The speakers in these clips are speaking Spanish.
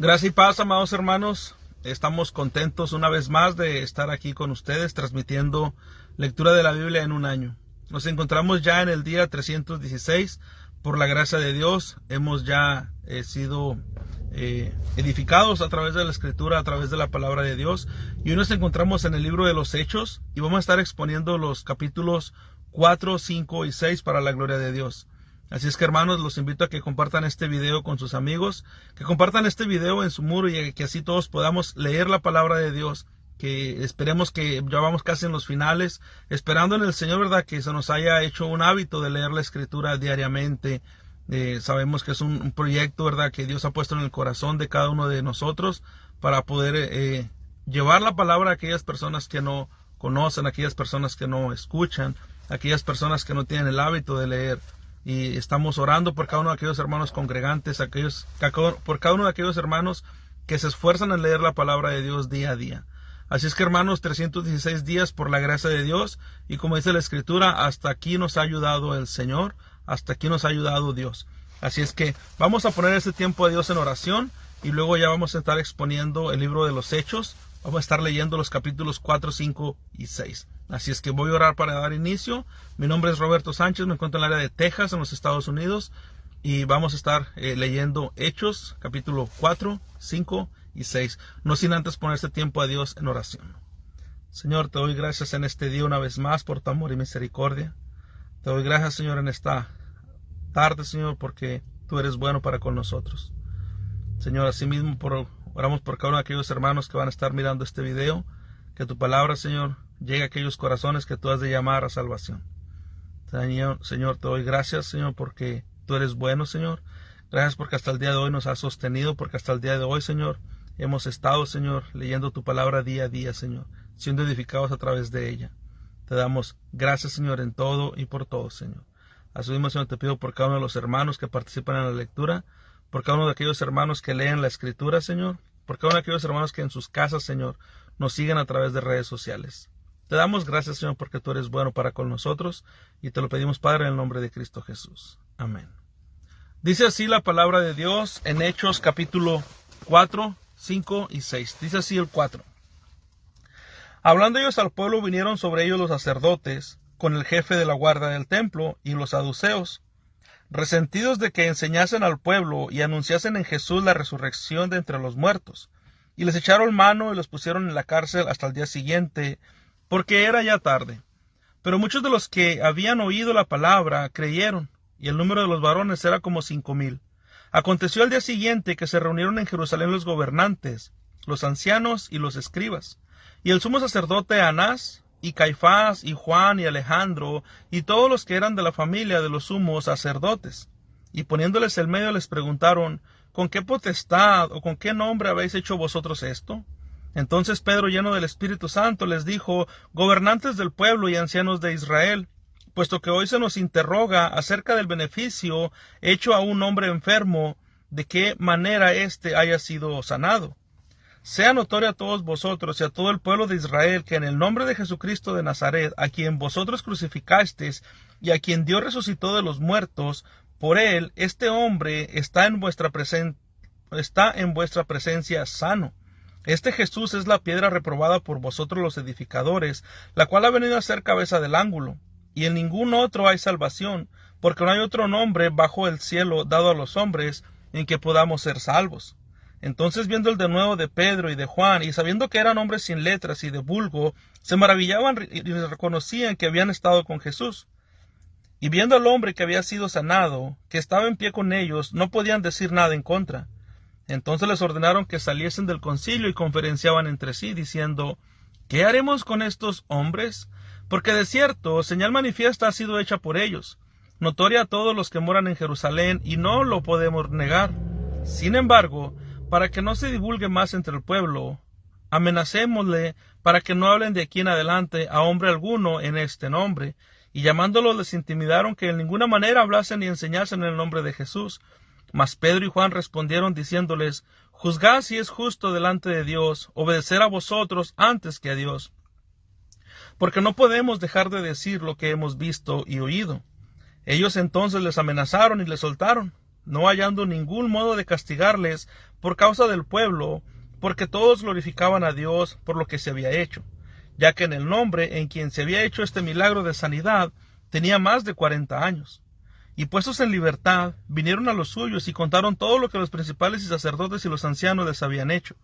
Gracias y paz, amados hermanos. Estamos contentos una vez más de estar aquí con ustedes transmitiendo lectura de la Biblia en un año. Nos encontramos ya en el día 316. Por la gracia de Dios hemos ya sido edificados a través de la Escritura, a través de la palabra de Dios. Y hoy nos encontramos en el libro de los Hechos y vamos a estar exponiendo los capítulos 4, 5 y 6 para la gloria de Dios. Así es que, hermanos, los invito a que compartan este video con sus amigos, que compartan este video en su muro y que así todos podamos leer la palabra de Dios, que esperemos que ya vamos casi en los finales, esperando en el Señor, ¿verdad?, que se nos haya hecho un hábito de leer la Escritura diariamente. Sabemos que es un proyecto, ¿verdad?, que Dios ha puesto en el corazón de cada uno de nosotros para poder llevar la palabra a aquellas personas que no conocen, a aquellas personas que no escuchan, a aquellas personas que no tienen el hábito de leer. Y estamos orando por cada uno de aquellos hermanos congregantes, por cada uno de aquellos hermanos que se esfuerzan en leer la palabra de Dios día a día. Así es que, hermanos, 316 días por la gracia de Dios, y como dice la Escritura, hasta aquí nos ha ayudado el Señor, hasta aquí nos ha ayudado Dios. Así es que vamos a poner este tiempo a Dios en oración, y luego ya vamos a estar exponiendo el libro de los Hechos. Vamos a estar leyendo los capítulos 4, 5 y 6. Así es que voy a orar para dar inicio. Mi nombre es Roberto Sánchez, me encuentro en el área de Texas, en los Estados Unidos. Y vamos a estar leyendo Hechos, capítulo 4, 5 y 6. No sin antes poner este tiempo a Dios en oración. Señor, te doy gracias en este día una vez más por tu amor y misericordia. Te doy gracias, Señor, en esta tarde, Señor, porque tú eres bueno para con nosotros. Señor, asimismo oramos por cada uno de aquellos hermanos que van a estar mirando este video, que tu palabra, Señor, llegue a aquellos corazones que tú has de llamar a salvación. Señor, te doy gracias, Señor, porque tú eres bueno, Señor. Gracias porque hasta el día de hoy nos has sostenido, porque hasta el día de hoy, Señor, hemos estado, Señor, leyendo tu palabra día a día, Señor, siendo edificados a través de ella. Te damos gracias, Señor, en todo y por todo, Señor. Asimismo, Señor, te pido por cada uno de los hermanos que participan en la lectura, por cada uno de aquellos hermanos que leen la Escritura, Señor, por cada uno de aquellos hermanos que en sus casas, Señor, nos siguen a través de redes sociales. Te damos gracias, Señor, porque tú eres bueno para con nosotros, y te lo pedimos, Padre, en el nombre de Cristo Jesús. Amén. Dice así la palabra de Dios en Hechos capítulo 4, 5 y 6. Dice así el 4. Hablando ellos al pueblo, vinieron sobre ellos los sacerdotes, con el jefe de la guardia del templo, y los saduceos, resentidos de que enseñasen al pueblo y anunciasen en Jesús la resurrección de entre los muertos. Y les echaron mano y los pusieron en la cárcel hasta el día siguiente, porque era ya tarde. Pero muchos de los que habían oído la palabra creyeron, y el número de los varones era como 5,000. Aconteció al día siguiente que se reunieron en Jerusalén los gobernantes, los ancianos y los escribas, y el sumo sacerdote Anás, y Caifás, y Juan, y Alejandro, y todos los que eran de la familia de los sumos sacerdotes. Y poniéndoles el medio les preguntaron, ¿con qué potestad o con qué nombre habéis hecho vosotros esto? Entonces Pedro, lleno del Espíritu Santo, les dijo, gobernantes del pueblo y ancianos de Israel, puesto que hoy se nos interroga acerca del beneficio hecho a un hombre enfermo, de qué manera éste haya sido sanado. Sea notorio a todos vosotros y a todo el pueblo de Israel que en el nombre de Jesucristo de Nazaret, a quien vosotros crucificasteis y a quien Dios resucitó de los muertos, por él este hombre está en vuestra presencia sano. Este Jesús es la piedra reprobada por vosotros los edificadores, la cual ha venido a ser cabeza del ángulo. Y en ningún otro hay salvación, porque no hay otro nombre bajo el cielo dado a los hombres en que podamos ser salvos. Entonces, viendo el denuedo de Pedro y de Juan, y sabiendo que eran hombres sin letras y de vulgo, se maravillaban y reconocían que habían estado con Jesús. Y viendo al hombre que había sido sanado, que estaba en pie con ellos, no podían decir nada en contra. Entonces les ordenaron que saliesen del concilio y conferenciaban entre sí, diciendo, ¿qué haremos con estos hombres? Porque de cierto, señal manifiesta ha sido hecha por ellos, notoria a todos los que moran en Jerusalén, y no lo podemos negar. Sin embargo, para que no se divulgue más entre el pueblo, amenacémosle para que no hablen de aquí en adelante a hombre alguno en este nombre. Y llamándolos les intimidaron que en ninguna manera hablasen ni enseñasen en el nombre de Jesús. Mas Pedro y Juan respondieron diciéndoles, juzgad si es justo delante de Dios obedecer a vosotros antes que a Dios. Porque no podemos dejar de decir lo que hemos visto y oído. Ellos entonces les amenazaron y les soltaron. no hallando ningún modo de castigarles por causa del pueblo, porque todos glorificaban a Dios por lo que se había hecho, ya que en el nombre en quien se había hecho este milagro de sanidad tenía más de 40 años. Y puestos en libertad, vinieron a los suyos y contaron todo lo que los principales y sacerdotes y los ancianos les habían hecho.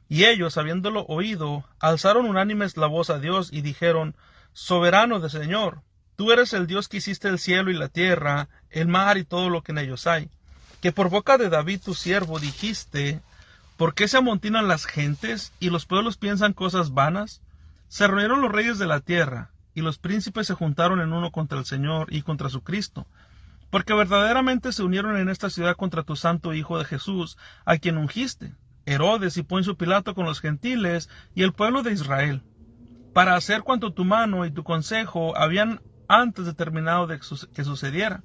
Y ellos, habiéndolo oído, alzaron unánimes la voz a Dios y dijeron: Soberano de Señor, tú eres el Dios que hiciste el cielo y la tierra, el mar y todo lo que en ellos hay, que por boca de David tu siervo dijiste: ¿por qué se amontinan las gentes y los pueblos piensan cosas vanas? Se reunieron los reyes de la tierra, y los príncipes se juntaron en uno contra el Señor y contra su Cristo, porque verdaderamente se unieron en esta ciudad contra tu santo Hijo de Jesús, a quien ungiste, Herodes y Poncio Pilato con los gentiles y el pueblo de Israel, para hacer cuanto tu mano y tu consejo habían antes determinado que sucediera.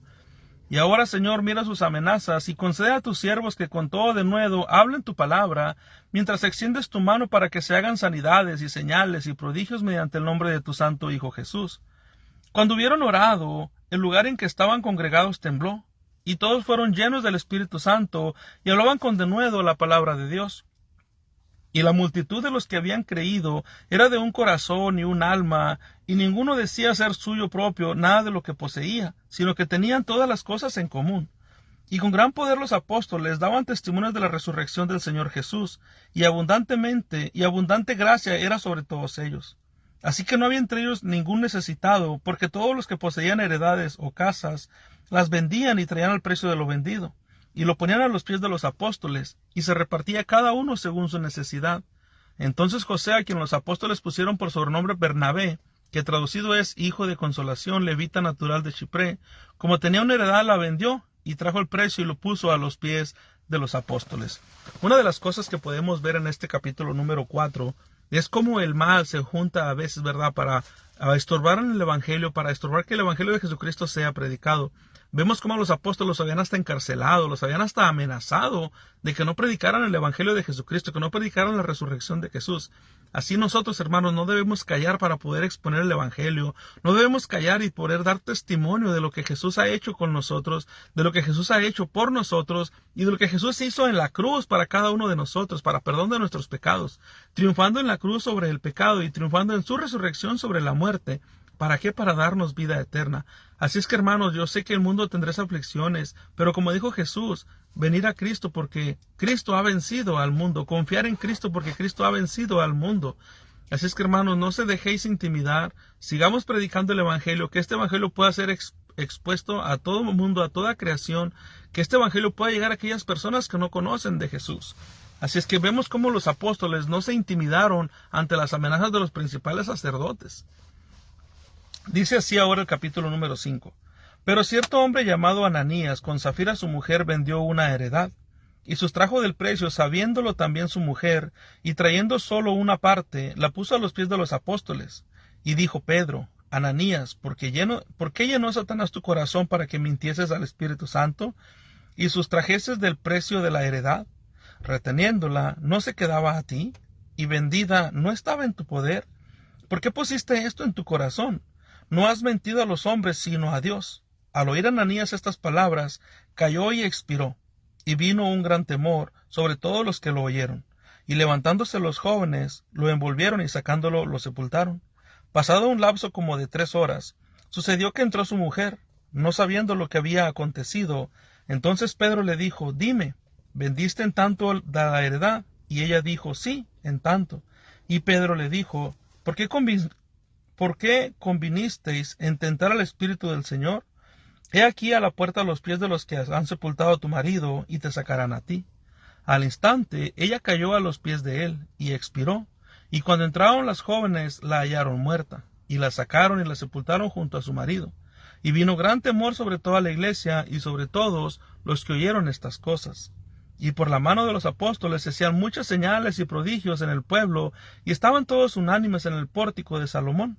Y ahora, Señor, mira sus amenazas y concede a tus siervos que con todo denuedo hablen tu palabra, mientras extiendes tu mano para que se hagan sanidades y señales y prodigios mediante el nombre de tu santo Hijo Jesús. Cuando hubieron orado, el lugar en que estaban congregados tembló, y todos fueron llenos del Espíritu Santo, y hablaban con denuedo la palabra de Dios. Y la multitud de los que habían creído era de un corazón y un alma, y ninguno decía ser suyo propio nada de lo que poseía, sino que tenían todas las cosas en común. Y con gran poder los apóstoles daban testimonios de la resurrección del Señor Jesús, y abundante gracia era sobre todos ellos. Así que no había entre ellos ningún necesitado, porque todos los que poseían heredades o casas las vendían y traían el precio de lo vendido, y lo ponían a los pies de los apóstoles, y se repartía cada uno según su necesidad. Entonces José, a quien los apóstoles pusieron por sobrenombre Bernabé, que traducido es Hijo de Consolación, levita natural de Chipre, como tenía una heredad, la vendió, y trajo el precio y lo puso a los pies de los apóstoles. Una de las cosas que podemos ver en este capítulo número 4 es cómo el mal se junta a veces, ¿verdad?, para estorbar en el Evangelio, para estorbar que el Evangelio de Jesucristo sea predicado. Vemos cómo los apóstoles los habían hasta encarcelado, los habían hasta amenazado de que no predicaran el Evangelio de Jesucristo, que no predicaran la resurrección de Jesús. Así nosotros, hermanos, no debemos callar para poder exponer el Evangelio, no debemos callar y poder dar testimonio de lo que Jesús ha hecho con nosotros, de lo que Jesús ha hecho por nosotros y de lo que Jesús hizo en la cruz para cada uno de nosotros, para perdón de nuestros pecados, triunfando en la cruz sobre el pecado y triunfando en su resurrección sobre la muerte. ¿Para qué? Para darnos vida eterna. Así es que, hermanos, yo sé que el mundo tendrá aflicciones, pero como dijo Jesús, venir a Cristo porque Cristo ha vencido al mundo, confiar en Cristo porque Cristo ha vencido al mundo. Así es que, hermanos, no se dejéis intimidar, sigamos predicando el Evangelio, que este Evangelio pueda ser expuesto a todo el mundo, a toda creación, que este Evangelio pueda llegar a aquellas personas que no conocen de Jesús. Así es que vemos cómo los apóstoles no se intimidaron ante las amenazas de los principales sacerdotes. Dice así ahora el capítulo número 5. Pero cierto hombre llamado Ananías, con Safira su mujer, vendió una heredad, y sustrajo del precio, sabiéndolo también su mujer, y trayendo solo una parte, la puso a los pies de los apóstoles. Y dijo Pedro: Ananías, ¿por qué llenó Satanás tu corazón para que mintieses al Espíritu Santo, y sustrajeses del precio de la heredad? Reteniéndola, ¿no se quedaba a ti? Y vendida, ¿no estaba en tu poder? ¿Por qué pusiste esto en tu corazón? No has mentido a los hombres, sino a Dios. Al oír Ananías estas palabras, cayó y expiró, y vino un gran temor sobre todos los que lo oyeron. Y levantándose los jóvenes, lo envolvieron y sacándolo lo sepultaron. Pasado un lapso como de 3 horas, sucedió que entró su mujer, no sabiendo lo que había acontecido. Entonces Pedro le dijo: Dime, ¿vendiste en tanto la heredad? Y ella dijo: Sí, en tanto. Y Pedro le dijo: ¿Por qué convinisteis en tentar al Espíritu del Señor? He aquí a la puerta a los pies de los que han sepultado a tu marido, y te sacarán a ti. Al instante ella cayó a los pies de él, y expiró. Y cuando entraron las jóvenes, la hallaron muerta, y la sacaron y la sepultaron junto a su marido. Y vino gran temor sobre toda la iglesia, y sobre todos los que oyeron estas cosas. Y por la mano de los apóstoles se hacían muchas señales y prodigios en el pueblo, y estaban todos unánimes en el pórtico de Salomón.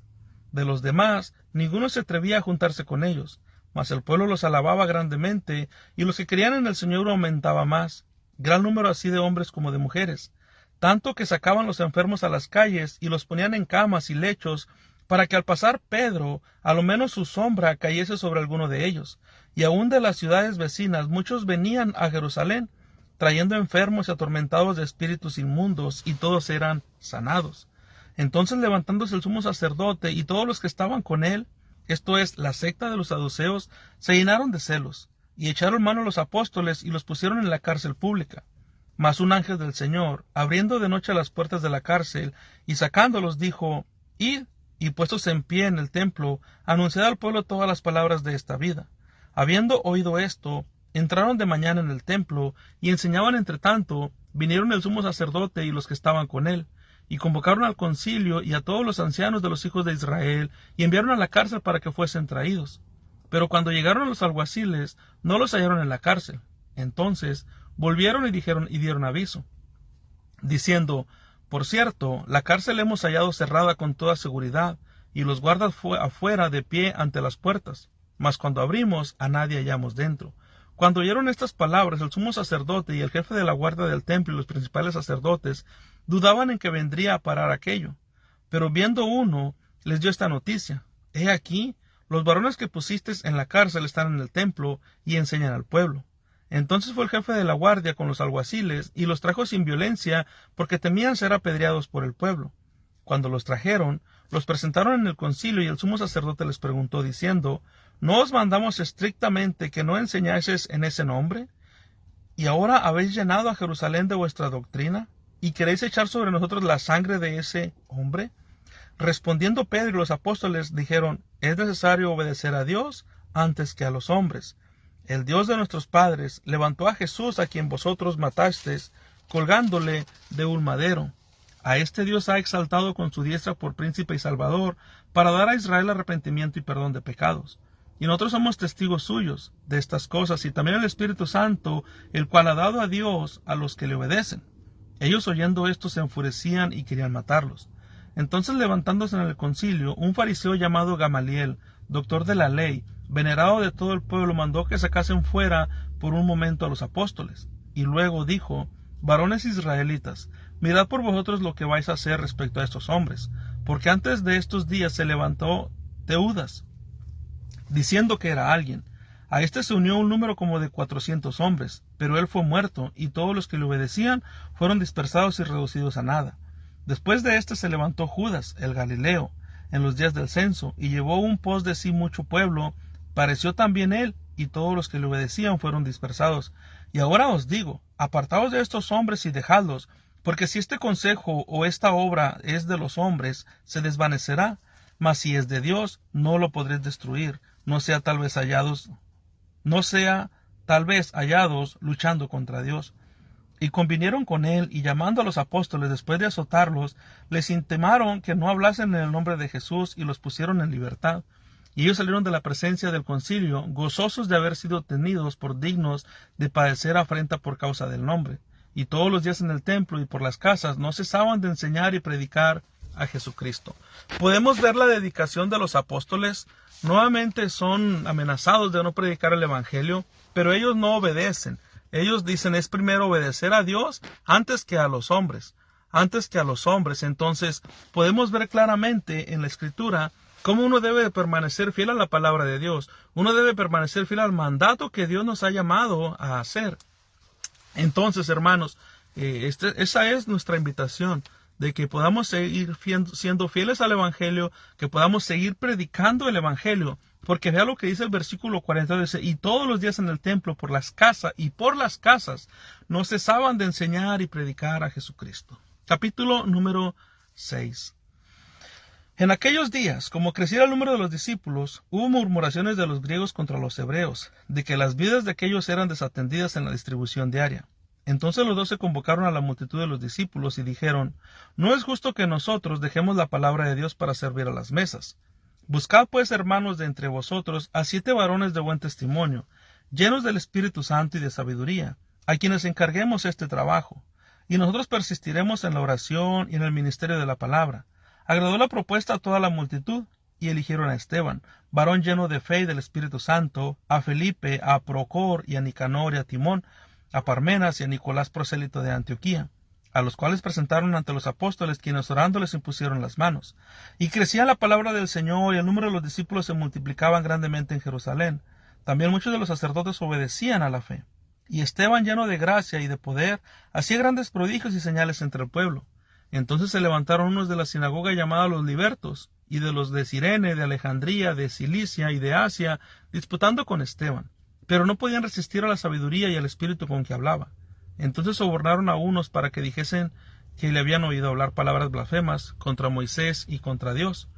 De los demás, ninguno se atrevía a juntarse con ellos, mas el pueblo los alababa grandemente, y los que creían en el Señor aumentaba más, gran número así de hombres como de mujeres, tanto que sacaban los enfermos a las calles, y los ponían en camas y lechos, para que al pasar Pedro, a lo menos su sombra cayese sobre alguno de ellos. Y aun de las ciudades vecinas muchos venían a Jerusalén, trayendo enfermos y atormentados de espíritus inmundos, y todos eran sanados. Entonces, levantándose el sumo sacerdote y todos los que estaban con él, esto es, la secta de los saduceos, se llenaron de celos, y echaron mano a los apóstoles y los pusieron en la cárcel pública. Mas un ángel del Señor, abriendo de noche las puertas de la cárcel y sacándolos, dijo: Id, y puestos en pie en el templo, anunciad al pueblo todas las palabras de esta vida. Habiendo oído esto, entraron de mañana en el templo, y enseñaban entre tanto. Vinieron el sumo sacerdote y los que estaban con él, y convocaron al concilio y a todos los ancianos de los hijos de Israel, y enviaron a la cárcel para que fuesen traídos. Pero cuando llegaron los alguaciles, no los hallaron en la cárcel. Entonces volvieron y dieron aviso, diciendo: Por cierto, la cárcel hemos hallado cerrada con toda seguridad, y los guardas afuera de pie ante las puertas. Mas cuando abrimos, a nadie hallamos dentro. Cuando oyeron estas palabras, el sumo sacerdote y el jefe de la guardia del templo y los principales sacerdotes dudaban en que vendría a parar aquello. Pero viendo uno, les dio esta noticia: He aquí, los varones que pusisteis en la cárcel están en el templo y enseñan al pueblo. Entonces fue el jefe de la guardia con los alguaciles y los trajo sin violencia, porque temían ser apedreados por el pueblo. Cuando los trajeron, los presentaron en el concilio, y el sumo sacerdote les preguntó, diciendo: ¿No os mandamos estrictamente que no enseñaseis en ese nombre? ¿Y ahora habéis llenado a Jerusalén de vuestra doctrina? ¿Y queréis echar sobre nosotros la sangre de ese hombre? Respondiendo Pedro y los apóstoles dijeron: Es necesario obedecer a Dios antes que a los hombres. El Dios de nuestros padres levantó a Jesús, a quien vosotros matasteis, colgándole de un madero. A este Dios ha exaltado con su diestra por príncipe y salvador, para dar a Israel arrepentimiento y perdón de pecados. Y nosotros somos testigos suyos de estas cosas, y también el Espíritu Santo, el cual ha dado a Dios a los que le obedecen. Ellos, oyendo esto, se enfurecían y querían matarlos. Entonces, levantándose en el concilio, un fariseo llamado Gamaliel, doctor de la ley, venerado de todo el pueblo, mandó que sacasen fuera por un momento a los apóstoles. Y luego dijo: Varones israelitas, mirad por vosotros lo que vais a hacer respecto a estos hombres, porque antes de estos días se levantó Teudas, diciendo que era alguien. A este se unió un número como de 400 hombres, pero él fue muerto, y todos los que le obedecían fueron dispersados y reducidos a nada. Después de este se levantó Judas, el Galileo, en los días del censo, y llevó un pos de sí mucho pueblo. Pareció también él, y todos los que le obedecían fueron dispersados. Y ahora os digo: apartaos de estos hombres y dejadlos, porque si este consejo o esta obra es de los hombres, se desvanecerá, mas si es de Dios, no lo podréis destruir, no sea tal vez hallados luchando contra Dios. Y convinieron con él, y llamando a los apóstoles después de azotarlos, les intimaron que no hablasen en el nombre de Jesús, y los pusieron en libertad. Y ellos salieron de la presencia del concilio, gozosos de haber sido tenidos por dignos de padecer afrenta por causa del nombre. Y todos los días en el templo y por las casas no cesaban de enseñar y predicar a Jesucristo. Podemos ver la dedicación de los apóstoles. Nuevamente son amenazados de no predicar el evangelio, pero ellos no obedecen. Ellos dicen: es primero obedecer a Dios antes que a los hombres. Entonces podemos ver claramente en la Escritura cómo uno debe de permanecer fiel a la palabra de Dios. Uno debe permanecer fiel al mandato que Dios nos ha llamado a hacer. Entonces, hermanos, esa es nuestra invitación, de que podamos seguir siendo fieles al evangelio, que podamos seguir predicando el evangelio. Porque vea lo que dice el versículo 40, dice: y todos los días en el templo, por las casas no cesaban de enseñar y predicar a Jesucristo. Capítulo número 6. En aquellos días, como crecía el número de los discípulos, hubo murmuraciones de los griegos contra los hebreos, de que las vidas de aquellos eran desatendidas en la distribución diaria. Entonces los 12 convocaron a la multitud de los discípulos y dijeron: No es justo que nosotros dejemos la palabra de Dios para servir a las mesas. Buscad pues, hermanos, de entre vosotros a 7 varones de buen testimonio, llenos del Espíritu Santo y de sabiduría, a quienes encarguemos este trabajo. Y nosotros persistiremos en la oración y en el ministerio de la palabra. Agradó la propuesta a toda la multitud, y eligieron a Esteban, varón lleno de fe y del Espíritu Santo, a Felipe, a Procor y a Nicanor y a Timón, a Parmenas y a Nicolás prosélito de Antioquía, a los cuales presentaron ante los apóstoles, quienes orando les impusieron las manos. Y crecía la palabra del Señor, y el número de los discípulos se multiplicaban grandemente en Jerusalén. También muchos de los sacerdotes obedecían a la fe. Y Esteban, lleno de gracia y de poder, hacía grandes prodigios y señales entre el pueblo. Entonces se levantaron unos de la sinagoga llamados los libertos, y de los de Cirene, de Alejandría, de Cilicia y de Asia, disputando con Esteban. Pero no podían resistir a la sabiduría y al espíritu con que hablaba. Entonces sobornaron a unos para que dijesen que le habían oído hablar palabras blasfemas contra Moisés y contra Dios.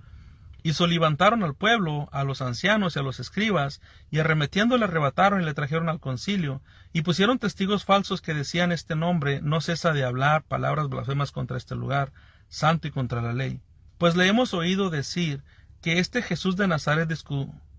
Y solivantaron al pueblo, a los ancianos y a los escribas, y arremetiendo le arrebataron y le trajeron al concilio, y pusieron testigos falsos que decían: este nombre no cesa de hablar palabras blasfemas contra este lugar santo y contra la ley. Pues le hemos oído decir que este Jesús de Nazaret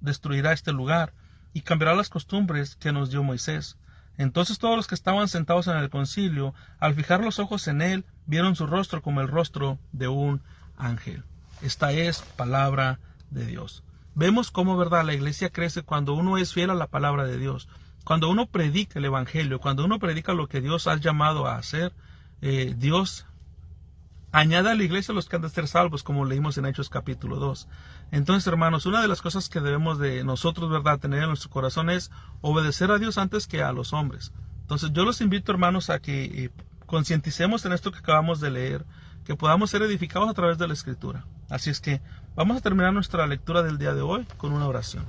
destruirá este lugar, y cambiará las costumbres que nos dio Moisés. Entonces todos los que estaban sentados en el concilio, al fijar los ojos en él, vieron su rostro como el rostro de un ángel. Esta es palabra de Dios. Vemos cómo, ¿verdad?, la iglesia crece cuando uno es fiel a la palabra de Dios. Cuando uno predica el evangelio, cuando uno predica lo que Dios ha llamado a hacer, Dios añade a la iglesia los que han de ser salvos, como leímos en Hechos capítulo 2. Entonces, hermanos, una de las cosas que debemos de nosotros, ¿verdad?, tener en nuestro corazón es obedecer a Dios antes que a los hombres. Entonces, yo los invito, hermanos, a que concienticemos en esto que acabamos de leer, que podamos ser edificados a través de la Escritura. Así es que vamos a terminar nuestra lectura del día de hoy con una oración.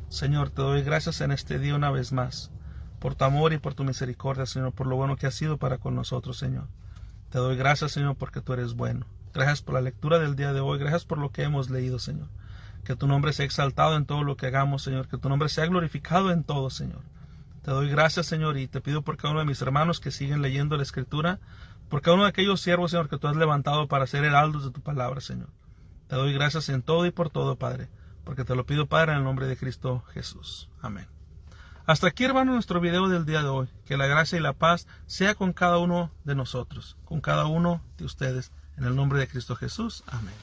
Señor, te doy gracias en este día una vez más, por tu amor y por tu misericordia, Señor, por lo bueno que has sido para con nosotros, Señor. Te doy gracias, Señor, porque tú eres bueno. Gracias por la lectura del día de hoy. Gracias por lo que hemos leído, Señor. Que tu nombre sea exaltado en todo lo que hagamos, Señor. Que tu nombre sea glorificado en todo, Señor. Te doy gracias, Señor, y te pido por cada uno de mis hermanos que siguen leyendo la Escritura, por cada uno de aquellos siervos, Señor, que tú has levantado para ser heraldos de tu palabra, Señor. Te doy gracias en todo y por todo, Padre, porque te lo pido, Padre, en el nombre de Cristo Jesús. Amén. Hasta aquí, hermano, nuestro video del día de hoy. Que la gracia y la paz sea con cada uno de nosotros, con cada uno de ustedes, en el nombre de Cristo Jesús. Amén.